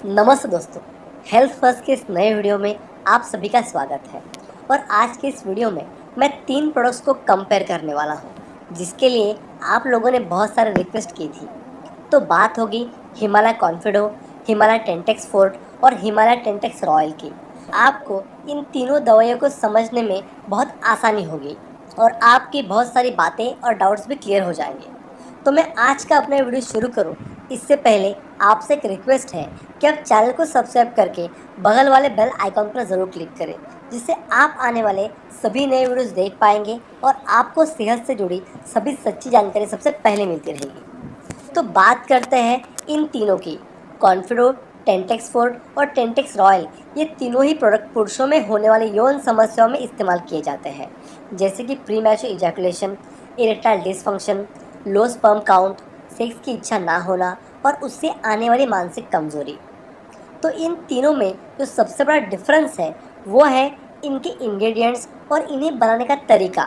नमस्ते दोस्तों, health first के इस नए वीडियो में आप सभी का स्वागत है। और आज के इस वीडियो में मैं 3 प्रोडक्ट्स को कंपेयर करने वाला हूँ, जिसके लिए आप लोगों ने बहुत सारे रिक्वेस्ट की थी। तो बात होगी हिमालय कॉन्फिडो, हिमालय टेंटेक्स फोर्ट और हिमालय टेंटेक्स रॉयल की। आपको इन तीनों दवाइयों को समझने में बहुत आसानी होगी और आपकी बहुत सारी बातें और डाउट्स भी क्लियर हो जाएंगे। तो मैं आज का अपना वीडियो शुरू करूं इससे पहले आपसे एक रिक्वेस्ट है कि आप चैनल को सब्सक्राइब करके बगल वाले बेल आइकॉन पर ज़रूर क्लिक करें, जिससे आप आने वाले सभी नए वीडियोस देख पाएंगे और आपको सेहत से जुड़ी सभी सच्ची जानकारी सबसे पहले मिलती रहेगी। तो बात करते हैं इन तीनों की। कॉन्फिडो, टेंटेक्स फोर्ट और टेंटेक्स रॉयल, ये तीनों ही प्रोडक्ट पुरुषों में होने वाली यौन समस्याओं में इस्तेमाल किए जाते हैं, जैसे कि pre mature ejaculation, erectile dysfunction, low sperm count, sex की इच्छा ना होना और उससे आने वाली मानसिक कमजोरी। तो इन तीनों में जो सबसे बड़ा डिफरेंस है वो है इनके इंग्रेडिएंट्स और इन्हें बनाने का तरीका।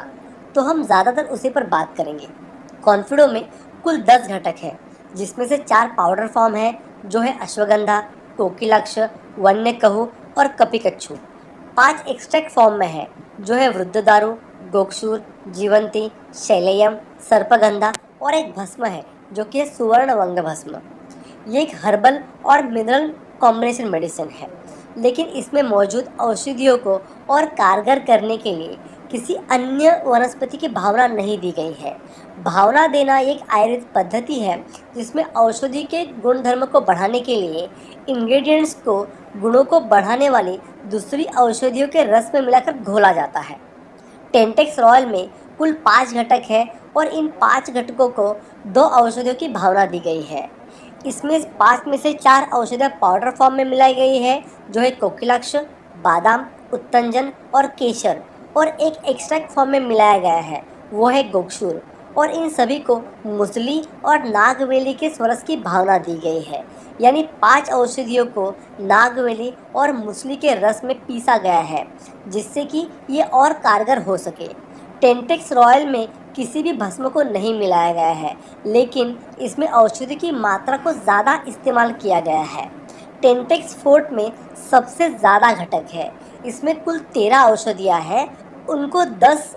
तो हम ज़्यादातर उसी पर बात करेंगे। कॉन्फिडो में कुल 10 घटक है, जिसमें से 4 पाउडर फॉर्म है, जो है अश्वगंधा, कोकिलाक्ष, वन्यकहू और कपिकच्छु। 5 एक्सट्रैक्ट फॉर्म में है, जो है वृद्धदारु, गोक्षूर, जीवंती, शैलयम, सर्पगंधा और एक भस्म है, जो कि है सुवर्ण वंग भस्म। ये एक हर्बल और मिनरल कॉम्बिनेशन मेडिसिन है, लेकिन इसमें मौजूद औषधियों को और कारगर करने के लिए किसी अन्य वनस्पति की भावना नहीं दी गई है। भावना देना एक आयुर्वेद पद्धति है, जिसमें औषधि के गुणधर्म को बढ़ाने के लिए इंग्रेडिएंट्स को गुणों को बढ़ाने वाली दूसरी औषधियों के रस में मिलाकर घोला जाता है। टेंटेक्स रॉयल में कुल 5 घटक है और इन 5 घटकों को 2 औषधियों की भावना दी गई है। इसमें 5 में से 4 औषधियाँ पाउडर फॉर्म में मिलाई गई है, जो है कोकिलाक्ष, बादाम, उत्तंजन और केसर, और एक एक्सट्रैक्ट फॉर्म में मिलाया गया है, वो है गोक्षूर। और इन सभी को मुसली और नागवेली के स्वरस की भावना दी गई है, यानी 5 औषधियों को नागवेली और मुसली के रस में पीसा गया है, जिससे कि ये और कारगर हो सके। टेंटेक्स रॉयल में किसी भी भस्म को नहीं मिलाया गया है, लेकिन इसमें औषधि की मात्रा को ज़्यादा इस्तेमाल किया गया है। टेंटेक्स फोर्ट में सबसे ज़्यादा घटक है, इसमें कुल 13 औषधियाँ हैं। उनको 10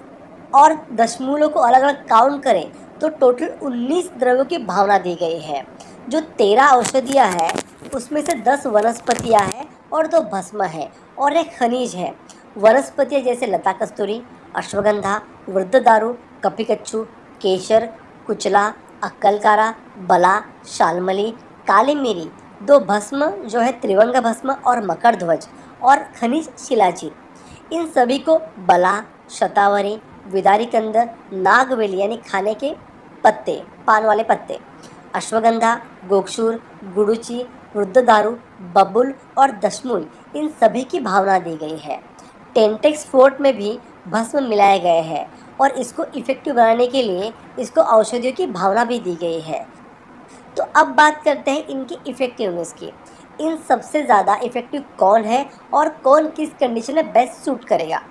और दशमूलों को अलग अलग काउंट करें तो टोटल 19 द्रव्यों की भावना दी गई है। जो 13 औषधियाँ हैं उसमें से 10 वनस्पतियाँ हैं और 2 भस्म है और एक खनिज है। वनस्पतियाँ जैसे लता कस्तूरी, अश्वगंधा, वृद्धदारु, कपिकच्छु, केसर, कुचला, अक्कलकारा, बला, शालमली, काली मिरी, 2 भस्म जो है त्रिवंग भस्म और मकर ध्वज, और खनिज शिलाजीत। इन सभी को बला, शतावरी, विदारी कंद, नागवेली यानी खाने के पत्ते, पान वाले पत्ते, अश्वगंधा, गोक्षूर, गुड़ुचि, वृद्धदारु, बबुल और दशमूल, इन सभी की भावना दी गई है। टेंटेक्स फोर्ट में भी भस्म मिलाए गए हैं और इसको इफेक्टिव बनाने के लिए इसको औषधियों की भावना भी दी गई है। तो अब बात करते हैं इनकी इफ़ेक्टिवनेस की। इन सबसे ज़्यादा इफ़ेक्टिव कौन है और कौन किस कंडीशन में बेस्ट सूट करेगा।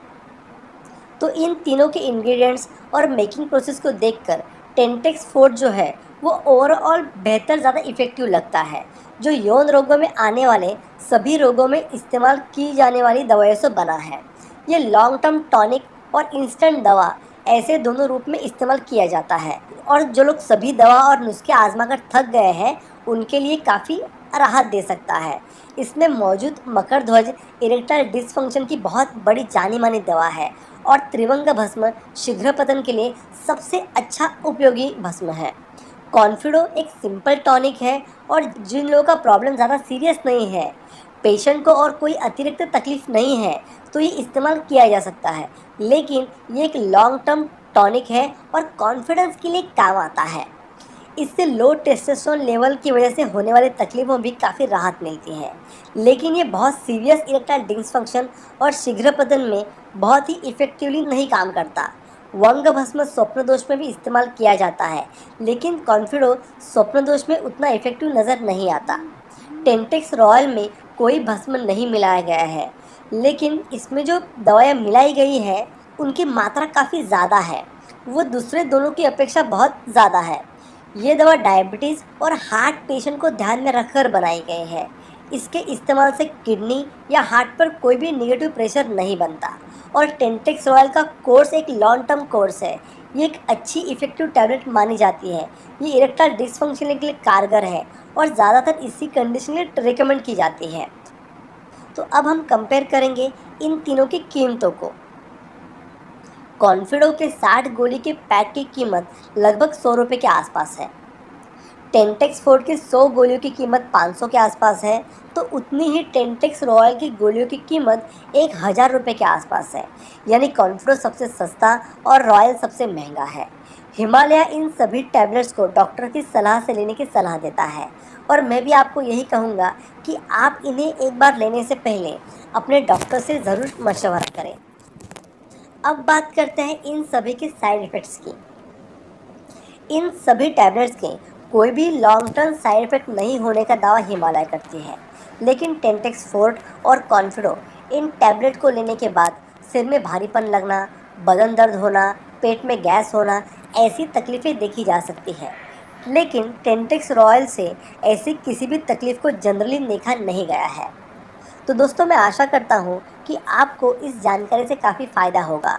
तो इन तीनों के इंग्रेडिएंट्स और मेकिंग प्रोसेस को देखकर टेंटेक्स फोर्ट जो है वो ओवरऑल बेहतर, ज़्यादा इफ़ेक्टिव लगता है, जो यौन रोगों में आने वाले सभी रोगों में इस्तेमाल की जाने वाली दवाइयों से बना है। ये लॉन्ग टर्म टॉनिक और इंस्टेंट दवा ऐसे दोनों रूप में इस्तेमाल किया जाता है, और जो लोग सभी दवा और नुस्खे आजमा कर थक गए हैं उनके लिए काफ़ी राहत दे सकता है। इसमें मौजूद मकर ध्वज इरेक्टाइल डिसफंक्शन की बहुत बड़ी जानी मानी दवा है, और त्रिवंग भस्म शीघ्र पतन के लिए सबसे अच्छा उपयोगी भस्म है। कॉन्फिडो एक सिंपल टॉनिक है, और जिन लोगों का प्रॉब्लम ज़्यादा सीरियस नहीं है, पेशेंट को और कोई अतिरिक्त तकलीफ नहीं है, तो ये इस्तेमाल किया जा सकता है। लेकिन ये एक लॉन्ग टर्म टॉनिक है और कॉन्फिडेंस के लिए काम आता है। इससे लो टेस्टोस्टेरोन लेवल की वजह से होने वाली तकलीफों भी काफ़ी राहत मिलती है, लेकिन ये बहुत सीरियस इरेक्टाइल डिसफंक्शन और शीघ्र पतन में बहुत ही इफेक्टिवली नहीं काम करता। वंग भस्म स्वप्न दोष में भी इस्तेमाल किया जाता है, लेकिन कॉन्फिडो स्वप्न दोष में उतना इफेक्टिव नज़र नहीं आता। टेंटेक्स रॉयल में कोई भस्म नहीं मिलाया गया है, लेकिन इसमें जो दवाएं मिलाई गई है उनकी मात्रा काफ़ी ज़्यादा है, वो दूसरे दोनों की अपेक्षा बहुत ज़्यादा है। ये दवा डायबिटीज़ और हार्ट पेशेंट को ध्यान में रखकर बनाई गई है। इसके इस्तेमाल से किडनी या हार्ट पर कोई भी नेगेटिव प्रेशर नहीं बनता। और टेंटेक्स रॉयल का कोर्स एक लॉन्ग टर्म कोर्स है। ये एक अच्छी इफ़ेक्टिव टैबलेट मानी जाती है। ये इरेक्टाइल डिसफंक्शन के लिए कारगर है और ज़्यादातर इसी कंडीशन के लिए रिकमेंड की जाती है। तो अब हम कंपेयर करेंगे इन तीनों की कीमतों को। कॉन्फिडो के 60 गोली के पैक की कीमत लगभग 100 रुपये के आसपास है। टेंटेक्स फोर्ट की 100 गोलियों की कीमत 500 के आसपास है, तो उतनी ही टेंटेक्स रॉयल की गोलियों की कीमत 1000 रुपये के आसपास है। यानी कॉन्फिडो सबसे सस्ता और रॉयल सबसे महंगा है। हिमालय इन सभी टैबलेट्स को डॉक्टर की सलाह से लेने की सलाह देता है, और मैं भी आपको यही कहूँगा कि आप इन्हें एक बार लेने से पहले अपने डॉक्टर से ज़रूर मशवरा करें। अब बात करते हैं इन सभी के साइड इफ़ेक्ट्स की। इन सभी टैबलेट्स के कोई भी लॉन्ग टर्म साइड इफ़ेक्ट नहीं होने का दावा हिमालय करती है, लेकिन टेंटेक्स फोर्ट और कॉन्फिडो इन टैबलेट को लेने के बाद सिर में भारीपन लगना, बदन दर्द होना, पेट में गैस होना, ऐसी तकलीफ़ें देखी जा सकती हैं। लेकिन टेंटेक्स रॉयल से ऐसी किसी भी तकलीफ़ को जनरली देखा नहीं गया है। तो दोस्तों, मैं आशा करता हूँ कि आपको इस जानकारी से काफ़ी फ़ायदा होगा।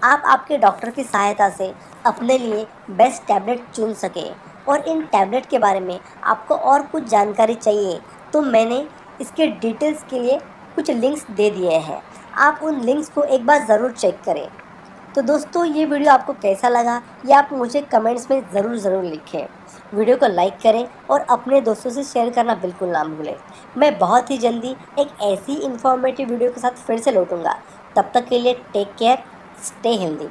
आप आपके डॉक्टर की सहायता से अपने लिए बेस्ट टैबलेट चुन सकें। और इन टैबलेट के बारे में आपको और कुछ जानकारी चाहिए तो मैंने इसके डिटेल्स के लिए कुछ लिंक्स दे दिए हैं। आप उन लिंक्स को एक बार ज़रूर चेक करें। तो दोस्तों, ये वीडियो आपको कैसा लगा ये आप मुझे कमेंट्स में ज़रूर लिखें। वीडियो को लाइक करें और अपने दोस्तों से शेयर करना बिल्कुल ना भूलें। मैं बहुत ही जल्दी एक ऐसी इन्फॉर्मेटिव वीडियो के साथ फिर से लौटूंगा। तब तक के लिए टेक केयर, स्टे हेल्दी।